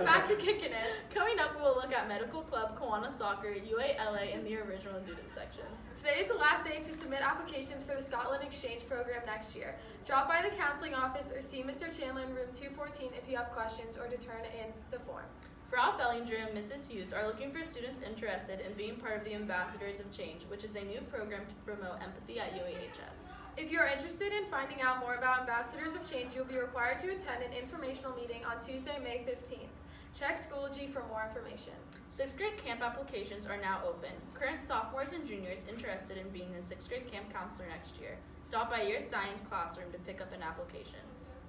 Welcome back to Kickin. Coming up, we will look at Medical Club, Kiwanis Soccer, UALA, and the original student section. Today is the last day to submit applications for the Scotland Exchange program next year. Drop by the counseling office or see Mr. Chandler in room 214 if you have questions or to turn in the form. Frau Fellinger and Mrs. Hughes are looking for students interested in being part of the Ambassadors of Change, which is a new program to promote empathy at UAHS. If you are interested in finding out more about Ambassadors of Change, you'll be required to attend an informational meeting on Tuesday, May 15th. Check Schoology for more information. 6th grade camp applications are now open. Current sophomores and juniors interested in being a 6th grade camp counselor next year, stop by your science classroom to pick up an application.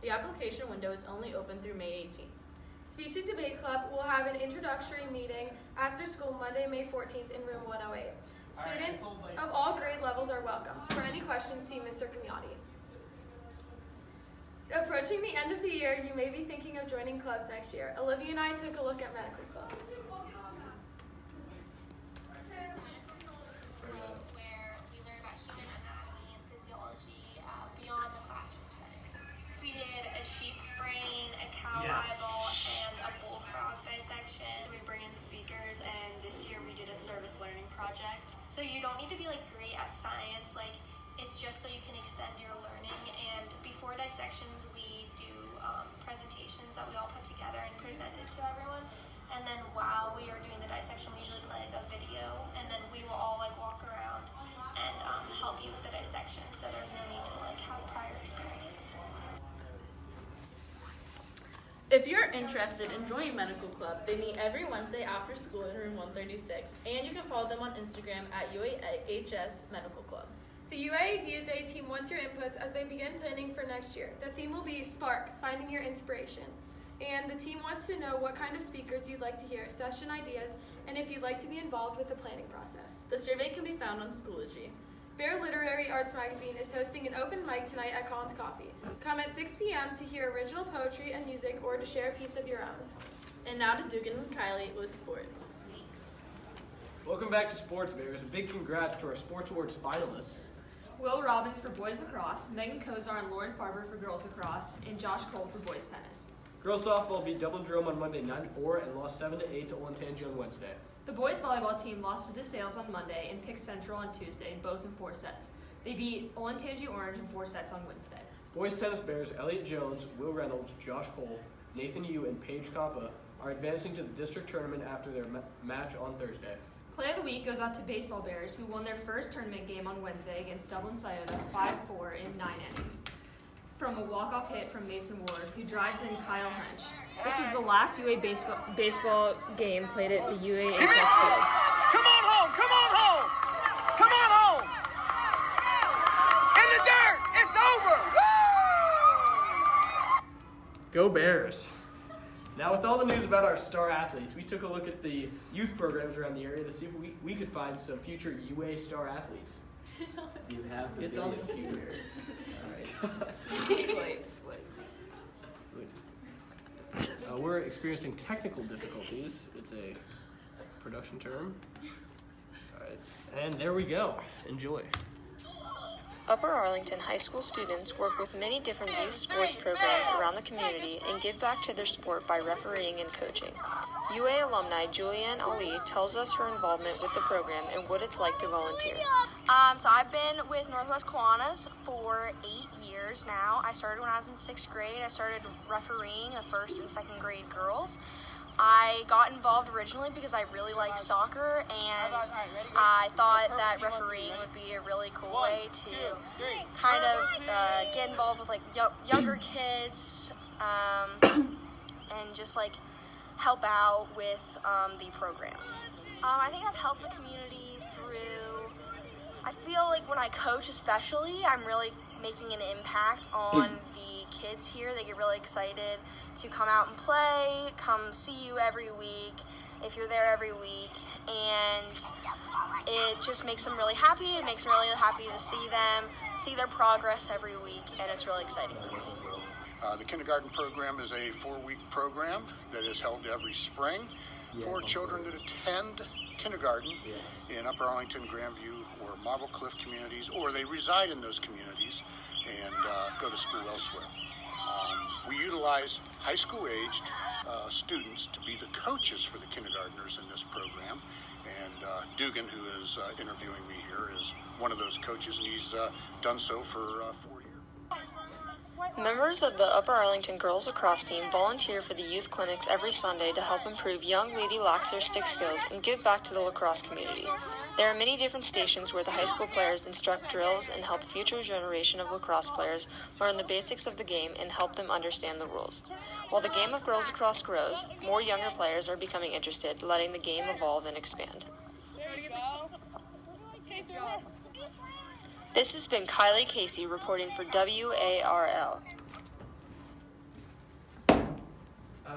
The application window is only open through May 18th. Speech and Debate Club will have an introductory meeting after school Monday, May 14th in room 108. Students of all grade levels are welcome. For any questions, see Mr. Camiotti. Approaching the end of the year, you may be thinking of joining clubs next year. Olivia and I took a look at Medical Club. Where we learn about human anatomy and physiology beyond the classroom setting. We did a sheep's brain, a cow eyeball, and a bullfrog dissection. We bring in speakers, and this year we did a service learning project. So you don't need to be great at science, it's just so you can extend your learning. And before dissections, we do presentations that we all put together and present it to everyone. And then while we are doing the dissection, we usually play a video, and then we will all walk around and help you with the dissection. So there's no need to have prior experience. If you're interested in joining Medical Club, they meet every Wednesday after school in room 136, and you can follow them on Instagram at UAHS Medical Club. The UAD Day team wants your inputs as they begin planning for next year. The theme will be Spark, Finding Your Inspiration. And the team wants to know what kind of speakers you'd like to hear, session ideas, and if you'd like to be involved with the planning process. The survey can be found on Schoology. Bear Literary Arts Magazine is hosting an open mic tonight at Collins Coffee. Come at 6 p.m. to hear original poetry and music or to share a piece of your own. And now to Dugan and Kylie with sports. Welcome back to Sports Bears. A big congrats to our Sports Awards finalists. Will Robbins for boys lacrosse, Megan Kozar and Lauren Farber for girls lacrosse, and Josh Cole for boys tennis. Girls softball beat Dublin Jerome on Monday 9-4 and lost 7-8 to Olentangy on Wednesday. The boys volleyball team lost to DeSales on Monday and picked Central on Tuesday, both in 4 sets. They beat Olentangy Orange in 4 sets on Wednesday. Boys tennis Bears Elliot Jones, Will Reynolds, Josh Cole, Nathan Yu, and Paige Compa are advancing to the district tournament after their match on Thursday. Play of the week goes out to baseball Bears, who won their first tournament game on Wednesday against Dublin Scioto 5-4 in 9 innings. From a walk-off hit from Mason Ward, who drives in Kyle Hunch. This was the last UA baseball game played at the UAHS field. Come on home! Come on home! Come on home! In the dirt! It's over! Woo! Go Bears! Now, with all the news about our star athletes, we took a look at the youth programs around the area to see if we could find some future UA star athletes. Do you have the It's on the video? computer. Swipe. We're experiencing technical difficulties. It's a production term. All right, and there we go. Enjoy. Upper Arlington High School students work with many different youth sports programs around the community and give back to their sport by refereeing and coaching. UA alumni Julianne Ali tells us her involvement with the program and what it's like to volunteer. So I've been with Northwest Kiwanis for 8 years now. I started when I was in 6th grade. I started refereeing the 1st and 2nd grade girls. I got involved originally because I really like soccer, and I thought that refereeing would be a really cool way to kind of get involved with younger kids and just help out with the program. I think I've helped the community through, I feel like when I coach especially, I'm really making an impact on the kids here. They get really excited to come out and play, come see you every week, if you're there every week, and it just makes them really happy. It makes me really happy to see them, see their progress every week, and it's really exciting for me. The kindergarten program is a 4-week program that is held every spring for children that attend kindergarten in Upper Arlington, Grandview, or Marble Cliff communities, or they reside in those communities and go to school elsewhere. We utilize high school aged students to be the coaches for the kindergartners in this program. And Dugan, who is interviewing me here, is one of those coaches, and he's done so for 4 years. Members of the Upper Arlington girls lacrosse team volunteer for the youth clinics every Sunday to help improve young lady lax their stick skills and give back to the lacrosse community. There are many different stations where the high school players instruct drills and help future generation of lacrosse players learn the basics of the game and help them understand the rules. While the game of girls lacrosse grows, more younger players are becoming interested, letting the game evolve and expand. This has been Kylie Casey reporting for WARL.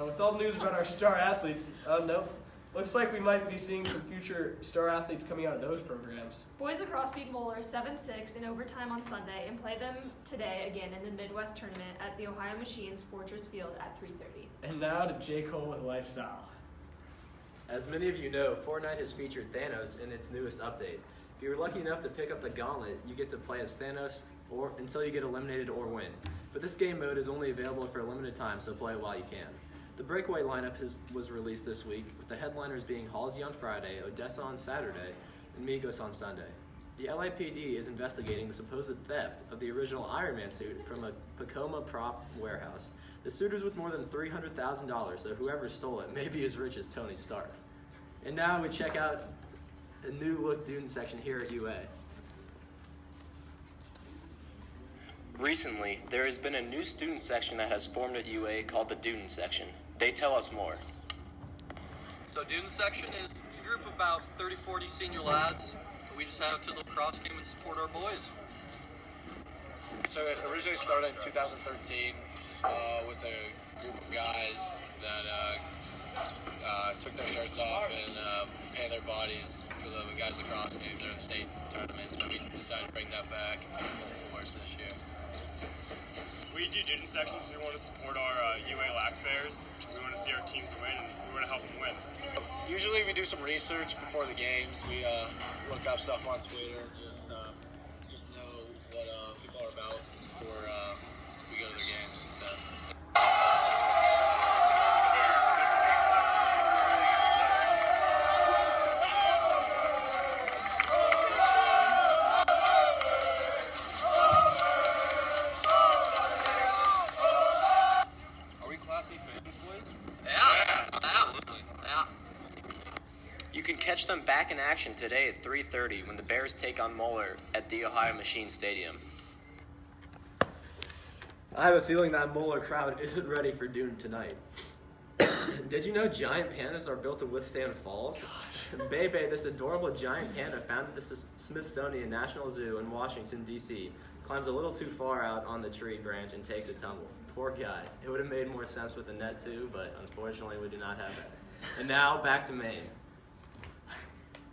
With all the news about our star athletes, looks like we might be seeing some future star athletes coming out of those programs. Boys lacrosse beat Moeller 7-6 in overtime on Sunday and play them today again in the Midwest Tournament at the Ohio Machines Fortress Field at 3:30. And now to J. Cole with Lifestyle. As many of you know, Fortnite has featured Thanos in its newest update. If you were lucky enough to pick up the gauntlet, you get to play as Thanos or until you get eliminated or win. But this game mode is only available for a limited time, so play it while you can. The breakaway lineup was released this week, with the headliners being Halsey on Friday, Odessa on Saturday, and Migos on Sunday. The LAPD is investigating the supposed theft of the original Iron Man suit from a Tacoma prop warehouse. The suit is worth more than $300,000, so whoever stole it may be as rich as Tony Stark. And now we check out a new look student section here at UA. Recently, there has been a new student section that has formed at UA called the Student Section. They tell us more. So Student Section it's a group of about 30-40 senior lads. We just head out to the lacrosse game and support our boys. So it originally started in 2013 with a group of guys that took their shirts off and painted their bodies for the guys lacrosse games during the state tournament. So we decided to bring that back in full force this year. We do student sections because we want to support our UA Lax Bears. We want to see our teams win, and we want to help them win. Usually we do some research before the games. We look up stuff on Twitter, just know what people are about before we go to their games. So. Catch them back in action today at 3:30 when the Bears take on Moeller at the Ohio Machine Stadium. I have a feeling that Moeller crowd isn't ready for Dune tonight. Did you know giant pandas are built to withstand falls? Bebe, this adorable giant panda found at the Smithsonian National Zoo in Washington, D.C., climbs a little too far out on the tree branch and takes a tumble. Poor guy. It would have made more sense with the net too, but unfortunately we do not have that. And now, back to Maine.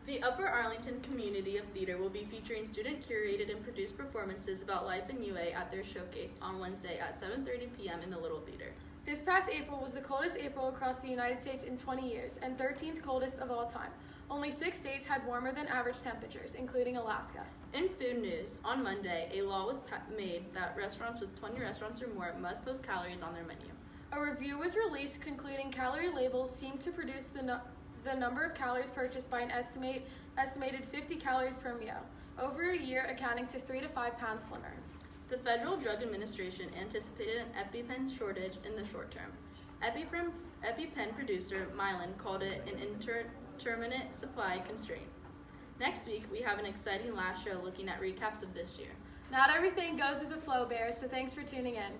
The Upper Arlington Community of Theater will be featuring student-curated and produced performances about life in UA at their showcase on Wednesday at 7:30 p.m. in the Little Theater. This past April was the coldest April across the United States in 20 years and 13th coldest of all time. Only 6 states had warmer than average temperatures, including Alaska. In food news, on Monday, a law was made that restaurants with 20 restaurants or more must post calories on their menu. A review was released concluding calorie labels seem to produce the number of calories purchased by an estimated 50 calories per meal, over a year accounting to 3 to 5 pounds slimmer. The Federal Drug Administration anticipated an EpiPen shortage in the short term. EpiPen producer Mylan called it an intermittent supply constraint. Next week, we have an exciting last show looking at recaps of this year. Not everything goes with the flow, Bears, so thanks for tuning in.